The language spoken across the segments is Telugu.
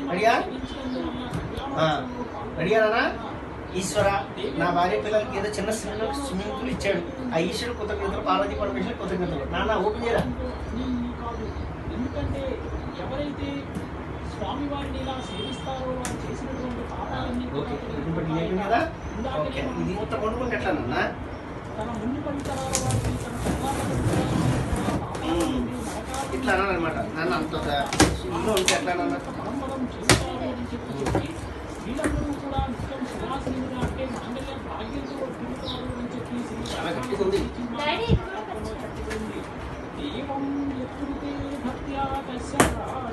రెడీయా? రెడీయానా? ఈశ్వర, నా భార్య పిల్లలకి ఏదో చిన్న స్విమ్మింగ్ పూల్ ఇచ్చాడు. ఆ ఈశ్వరుడు కృతజ్ఞతలు, పార్వతీ పరమేశ్వరుడు కృతజ్ఞతలు. నాన్న ఓపెన్ చేయరా? ఎందుకంటే ఎవరైతే స్వామివారిని ఇలా సేవిస్తారో వారు చేసినటువంటి పాపాలన్నీ కదా. ఓకే, ఇది ఇంత వండుకుంటే ఎట్లా నాన్న? తన ముందు పరిసరాల వారికి ఇట్లా అనాలన్నమాట. నాన్న అంత ఇంట్లో ఉంటే ఎట్లా నాన్న? ఆడంబరం చేస్తారు అని చెప్పి వీళ్ళందరూ కూడా నిత్యం సువాసినిగా అంటే మాంగళ్యం భాగ్యంతో తిరుగుతారు అని చెప్పి చాలా గట్టిగా ఉంది. ఏవం యత్కృతే భక్త్యా తస్య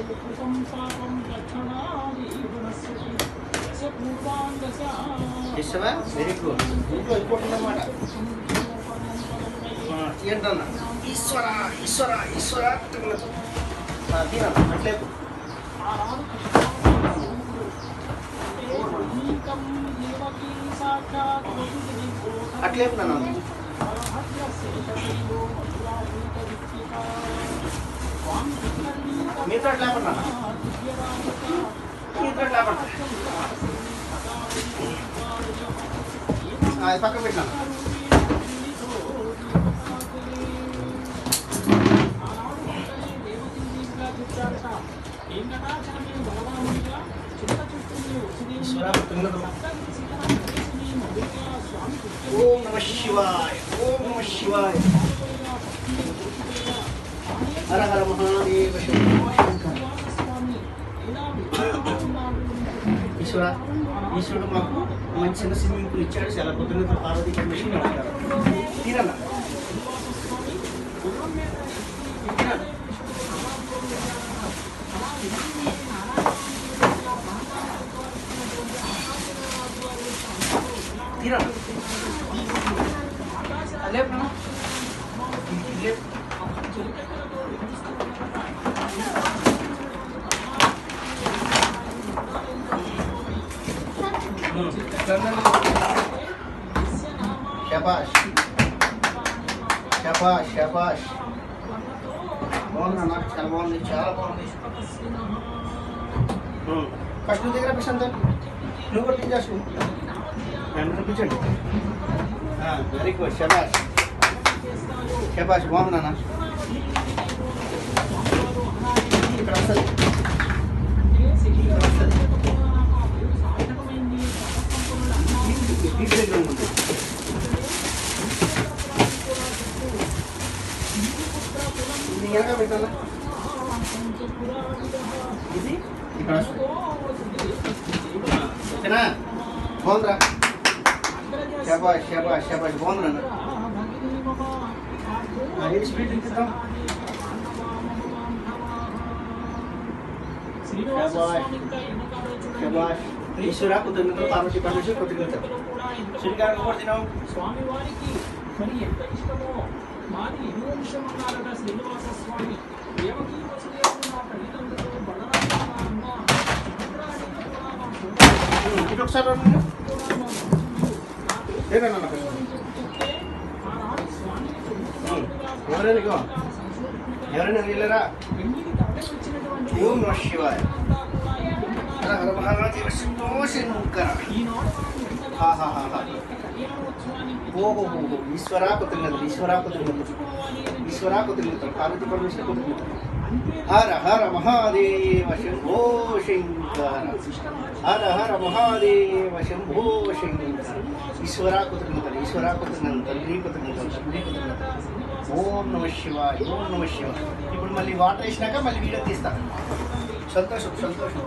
యకృతం పాపం దక్షిణాది గుణస్యతి యస్య పూర్వాం దశ చేసావా? Very good. ఇంట్లో ఇంకోటి అన్నమాట. ఏంటన్నా? ఈశ్వర ఈశ్వర ఈశ్వర తిన అట్లేదు. అట్లేదు నాన్న. మీతో లేపండి నాన్న. మీతో లేపండి. అది పక్కన పెట్టినా. ఓం నమ శివాయ, ఓం నమ శివాయ. హర హర మహాదేవ శంభో శంకర. ఈశ్వర, ఈశ్వరుడు మాకు మంచి చిన్న స్విమ్మింగ్ పూల్ ఇచ్చాడు. చాలా కృతజ్ఞతలు, పార్వతీ పరమేశ్వరుడు. తీరన్నా తీరా లేపు శబాష్ శబాష్ శబాష్. బాగుంది, నాకు చాలా బాగుంది, చాలా బాగుంది. ఫస్ట్ దగ్గర ప్రశాంత్ నువ్వు కూడా తీసేసు చూపించండి. Very good. శబాష్ శబాష్. బాగుంది నాన్న. ఇక్కడ వస్తుంది, ఇక్కడ వస్తుంది. దగ్గర ఉంటుంది. ఇది ఎనక పెట్టాలా? ఇది ఇక్కడ వస్తుంది. ఓకేనా? బాగుందిరా. శబాష్ శబాష్ శబాష్. బాగుంది నాన్న. ఏది స్పీడ్ ఇద్దాం. శబాష్ శబాష్. ఈశ్వర కృతజ్ఞతలు, పార్వతీ పరమేశ్వరుడు కృతజ్ఞతలు. శ్రీకారం కూడా తినాం. స్వామివారికి మరి ఎంత ఇష్టమో మాది యదువంశమన్నారట శ్రీనివాస స్వామి. దేవకీ వసుదేవుడు నా తల్లిదండ్రులు బలరామ ఇటు ఒకసారి ఎవరైనా ఎవరైనా వెళ్ళరా? ఓం నమ శివాయ. ఓహో ఈశ్వరా కృతజ్ఞతలు, ఈశ్వరా కృతజ్ఞతలు, ఈశ్వరా కృతజ్ఞతలు, పార్వతీ పరమేశ్వర కృతజ్ఞతలు. హర హర మహాదేవ శంభో శంకర. హర హర మహాదేవ శంభో శంకర. ఈశ్వరా కృతజ్ఞతలు, ఈశ్వరా కృతజ్ఞతలు, తండ్రి కృతజ్ఞతలు, తండ్రి కృతజ్ఞతలు. ఓం నమ శివాయ, ఓం నమ శివాయ. ఇప్పుడు మళ్ళీ వాటర్ వేసినాక మళ్ళీ వీడియో తీస్తాను. సంతోషం సంతోషం.